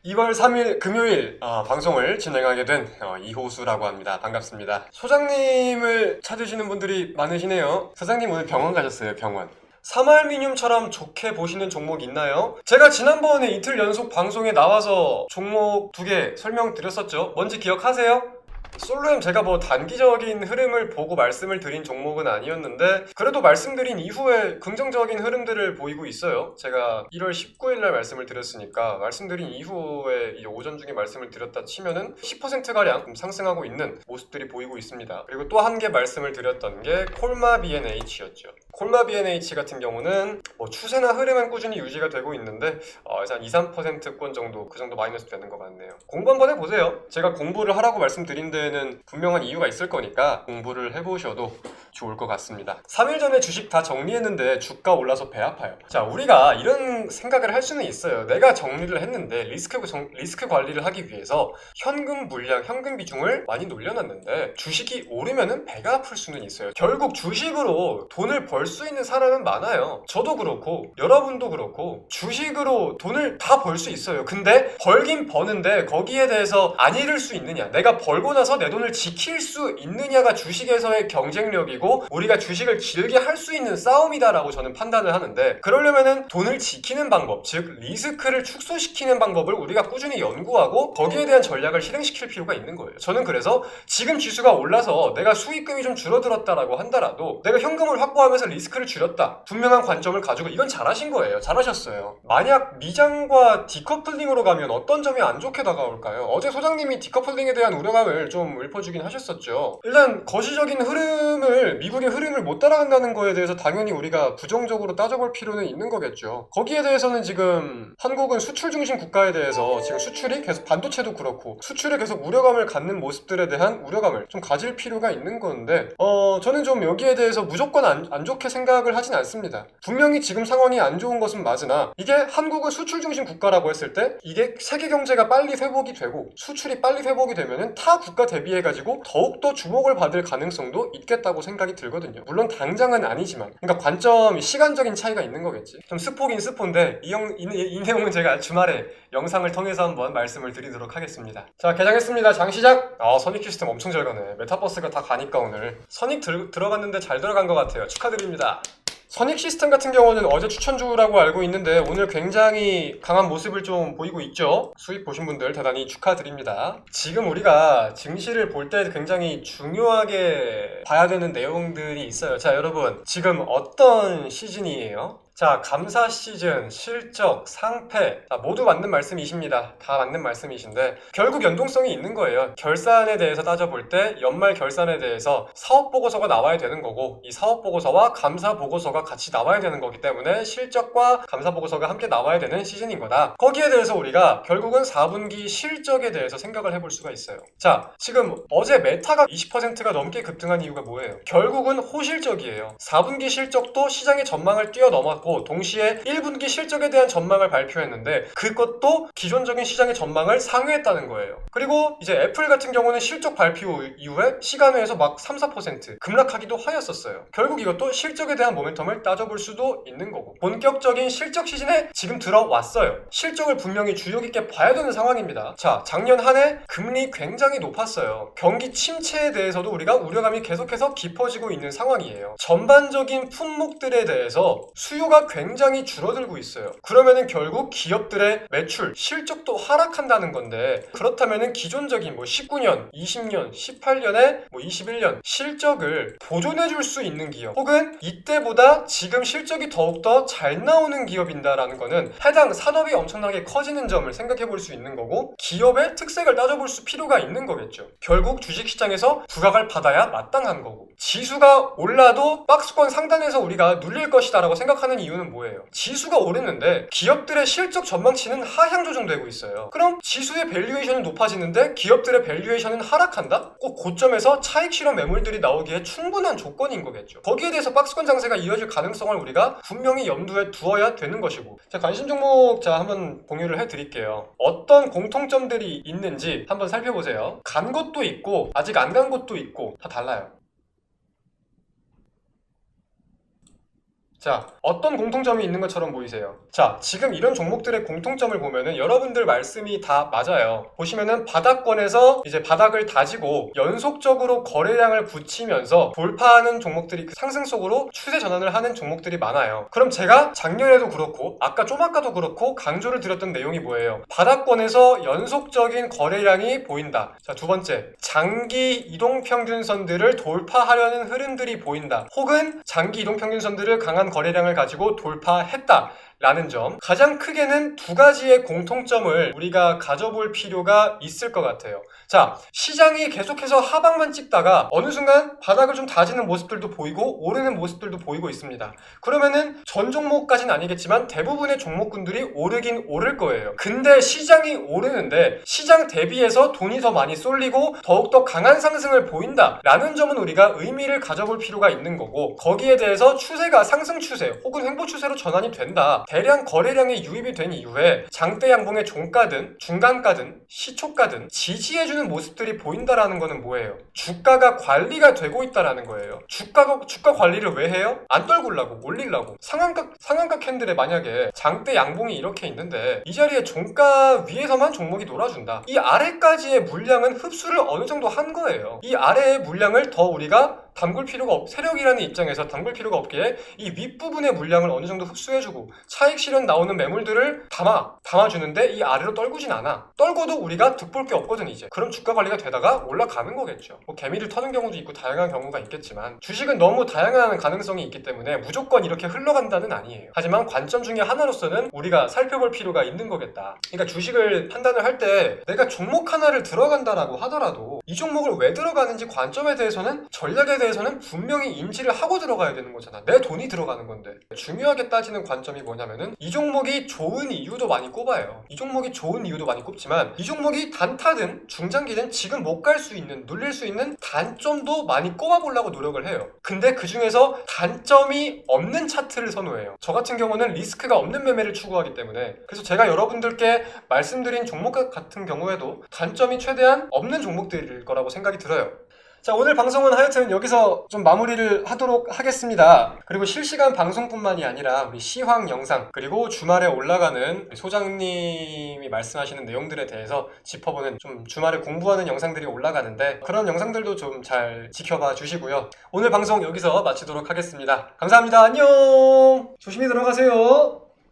2월 3일 금요일 방송을 진행하게 된 이호수라고 합니다. 반갑습니다. 소장님을 찾으시는 분들이 많으시네요. 소장님 오늘 병원 가셨어요. 병원. 사말미늄처럼 좋게 보시는 종목 있나요? 제가 지난번에 이틀 연속 방송에 나와서 종목 2개 설명드렸었죠. 뭔지 기억하세요? 솔로엠 제가 뭐 단기적인 흐름을 보고 말씀을 드린 종목은 아니었는데 그래도 말씀드린 이후에 긍정적인 흐름들을 보이고 있어요. 제가 1월 19일날 말씀을 드렸으니까 말씀드린 이후에 이제 오전 중에 말씀을 드렸다 치면은 10%가량 상승하고 있는 모습들이 보이고 있습니다. 그리고 또 한 개 말씀을 드렸던 게 콜마 BNH였죠. 콜마 BNH 같은 경우는 뭐 추세나 흐름은 꾸준히 유지가 되고 있는데 한 2-3%권 정도 그 정도 마이너스 되는 것 같네요. 공부 한번 해보세요. 제가 공부를 하라고 말씀드린 데에는 분명한 이유가 있을 거니까 공부를 해보셔도 좋을 것 같습니다. 3일 전에 주식 다 정리했는데 주가 올라서 배 아파요. 자, 우리가 이런 생각을 할 수는 있어요. 내가 정리를 했는데 리스크 관리를 하기 위해서 현금 물량, 현금 비중을 많이 놀려놨는데 주식이 오르면은 배가 아플 수는 있어요. 결국 주식으로 돈을 벌 수 있는 사람은 많아요. 저도 그렇고 여러분도 그렇고 주식으로 돈을 다 벌 수 있어요. 근데 벌긴 버는데 거기에 대해서 안 잃을 수 있느냐, 내가 벌고 나서 내 돈을 지킬 수 있느냐가 주식에서의 경쟁력이고 우리가 주식을 길게 할 수 있는 싸움이다라고 저는 판단을 하는데, 그러려면은 돈을 지키는 방법, 즉 리스크를 축소시키는 방법을 우리가 꾸준히 연구하고 거기에 대한 전략을 실행시킬 필요가 있는 거예요. 저는 그래서 지금 지수가 올라서 내가 수익금이 좀 줄어들었다라고 한다라도 내가 현금을 확보하면서 리스크를 줄였다, 분명한 관점을 가지고, 이건 잘하신 거예요. 잘하셨어요. 만약 미장과 디커플링으로 가면 어떤 점이 안 좋게 다가올까요? 어제 소장님이 디커플링에 대한 우려감을 좀 읊어주긴 하셨었죠. 일단 거시적인 흐름을, 미국의 흐름을 못 따라간다는 거에 대해서 당연히 우리가 부정적으로 따져볼 필요는 있는 거겠죠. 거기에 대해서는 지금 한국은 수출 중심 국가에 대해서 지금 수출이 계속, 반도체도 그렇고 수출에 계속 우려감을 갖는 모습들에 대한 우려감을 좀 가질 필요가 있는 건데 저는 좀 여기에 대해서 무조건 안 좋게 생각을 하진 않습니다. 분명히 지금 상황이 안 좋은 것은 맞으나 이게 한국은 수출 중심 국가라고 했을 때 이게 세계 경제가 빨리 회복이 되고 수출이 빨리 회복이 되면은 타 국가 대비해 가지고 더욱더 주목을 받을 가능성도 있겠다고 생각이 들거든요. 물론 당장은 아니지만, 그러니까 관점, 시간적인 차이가 있는 거겠지. 좀 스포긴 스포인데 이 내용은 제가 주말에 영상을 통해서 한번 말씀을 드리도록 하겠습니다. 자, 개장했습니다. 장시작. 선익 시스템 엄청 잘 가네. 메타버스가 다 가니까 오늘 선익 들어갔는데 잘 들어간 것 같아요. 축하드립니다. 선익 시스템 같은 경우는 어제 추천주라고 알고 있는데 오늘 굉장히 강한 모습을 좀 보이고 있죠. 수익 보신 분들 대단히 축하드립니다. 지금 우리가 증시를 볼 때 굉장히 중요하게 봐야 되는 내용들이 있어요. 자, 여러분, 지금 어떤 시즌이에요? 자, 감사 시즌, 실적, 상패, 모두 맞는 말씀이십니다. 다 맞는 말씀이신데 결국 연동성이 있는 거예요. 결산에 대해서 따져볼 때 연말 결산에 대해서 사업보고서가 나와야 되는 거고, 이 사업보고서와 감사보고서가 같이 나와야 되는 거기 때문에 실적과 감사보고서가 함께 나와야 되는 시즌인 거다. 거기에 대해서 우리가 결국은 4분기 실적에 대해서 생각을 해볼 수가 있어요. 자, 지금 어제 메타가 20%가 넘게 급등한 이유가 뭐예요? 결국은 호실적이에요. 4분기 실적도 시장의 전망을 뛰어넘었고 동시에 1분기 실적에 대한 전망을 발표했는데 그것도 기존적인 시장의 전망을 상회했다는 거예요. 그리고 이제 애플 같은 경우는 실적 발표 이후에 시간외에서 막 3-4% 급락하기도 하였었어요. 결국 이것도 실적에 대한 모멘텀을 따져볼 수도 있는 거고, 본격적인 실적 시즌에 지금 들어왔어요. 실적을 분명히 주의 깊게 봐야 되는 상황입니다. 자, 작년 한 해 금리 굉장히 높았어요. 경기 침체에 대해서도 우리가 우려감이 계속해서 깊어지고 있는 상황이에요. 전반적인 품목들에 대해서 수요가 굉장히 줄어들고 있어요. 그러면은 결국 기업들의 매출, 실적도 하락한다는 건데, 그렇다면은 기존적인 19년, 20년, 18년에 21년 실적을 보존해 줄 수 있는 기업, 혹은 이때보다 지금 실적이 더욱더 잘 나오는 기업인다라는 거는 해당 산업이 엄청나게 커지는 점을 생각해 볼 수 있는 거고, 기업의 특색을 따져볼 필요가 있는 거겠죠. 결국 주식시장에서 부각을 받아야 마땅한 거고, 지수가 올라도 박스권 상단에서 우리가 눌릴 것이다 라고 생각하는 이유는 뭐예요? 지수가 오르는데 기업들의 실적 전망치는 하향 조정되고 있어요. 그럼 지수의 밸류에이션은 높아지는데 기업들의 밸류에이션은 하락한다? 꼭 고점에서 차익 실현 매물들이 나오기에 충분한 조건인 거겠죠. 거기에 대해서 박스권 장세가 이어질 가능성을 우리가 분명히 염두에 두어야 되는 것이고, 자, 관심 종목 한번 공유를 해드릴게요. 어떤 공통점들이 있는지 한번 살펴보세요. 간 곳도 있고 아직 안 간 곳도 있고 다 달라요. 자, 어떤 공통점이 있는 것처럼 보이세요? 자, 지금 이런 종목들의 공통점을 보면은 여러분들 말씀이 다 맞아요. 보시면은 바닥권에서 이제 바닥을 다지고 연속적으로 거래량을 붙이면서 돌파하는 종목들이 상승 속으로 추세 전환을 하는 종목들이 많아요. 그럼 제가 작년에도 그렇고 아까 좀 아까도 그렇고 강조를 드렸던 내용이 뭐예요? 바닥권에서 연속적인 거래량이 보인다. 자, 두 번째, 장기 이동평균선들을 돌파하려는 흐름들이 보인다. 혹은 장기 이동평균선들을 강한 거래량을 가지고 돌파했다 라는 점, 가장 크게는 두 가지의 공통점을 우리가 가져볼 필요가 있을 것 같아요. 자, 시장이 계속해서 하방만 찍다가 어느 순간 바닥을 좀 다지는 모습들도 보이고 오르는 모습들도 보이고 있습니다. 그러면은 전 종목까지는 아니겠지만 대부분의 종목군들이 오르긴 오를 거예요. 근데 시장이 오르는데 시장 대비해서 돈이 더 많이 쏠리고 더욱더 강한 상승을 보인다 라는 점은 우리가 의미를 가져볼 필요가 있는 거고, 거기에 대해서 추세가 상승 추세 혹은 횡보 추세로 전환이 된다, 대량 거래량이 유입이 된 이후에 장대 양봉의 종가든 중간가든 시초가든 지지해주는 모습들이 보인다라는 거는 뭐예요? 주가가 관리가 되고 있다라는 거예요. 주가 관리를 왜 해요? 안 떨굴라고, 올리려고. 상한가 캔들에 만약에 장대 양봉이 이렇게 있는데 이 자리에 종가 위에서만 종목이 놀아준다, 이 아래까지의 물량은 흡수를 어느 정도 한 거예요. 이 아래의 물량을 더 우리가 담글 필요가 세력이라는 입장에서 담글 필요가 없기에 이 윗부분의 물량을 어느 정도 흡수해주고 차익 실현 나오는 매물들을 담아주는데 이 아래로 떨구진 않아. 떨궈도 우리가 득볼 게 없거든 이제. 그럼 주가 관리가 되다가 올라가는 거겠죠. 뭐 개미를 터는 경우도 있고 다양한 경우가 있겠지만 주식은 너무 다양한 가능성이 있기 때문에 무조건 이렇게 흘러간다는 아니에요. 하지만 관점 중에 하나로서는 우리가 살펴볼 필요가 있는 거겠다. 그러니까 주식을 판단을 할 때 내가 종목 하나를 들어간다라고 하더라도 이 종목을 왜 들어가는지 관점에 대해서는, 전략에 대해서는 분명히 인지를 하고 들어가야 되는 거잖아. 내 돈이 들어가는 건데. 중요하게 따지는 관점이 뭐냐면은 이 종목이 좋은 이유도 많이 꼽아요. 이 종목이 좋은 이유도 많이 꼽지만 이 종목이 단타든 중장기든 지금 못 갈 수 있는, 눌릴 수 있는 단점도 많이 꼽아보려고 노력을 해요. 근데 그 중에서 단점이 없는 차트를 선호해요. 저 같은 경우는 리스크가 없는 매매를 추구하기 때문에, 그래서 제가 여러분들께 말씀드린 종목 같은 경우에도 단점이 최대한 없는 종목들일 거라고 생각이 들어요. 자, 오늘 방송은 하여튼 여기서 좀 마무리를 하도록 하겠습니다. 그리고 실시간 방송뿐만이 아니라 우리 시황 영상, 그리고 주말에 올라가는 소장님이 말씀하시는 내용들에 대해서 짚어보는, 좀 주말에 공부하는 영상들이 올라가는데 그런 영상들도 좀 잘 지켜봐 주시고요. 오늘 방송 여기서 마치도록 하겠습니다. 감사합니다. 안녕! 조심히 들어가세요.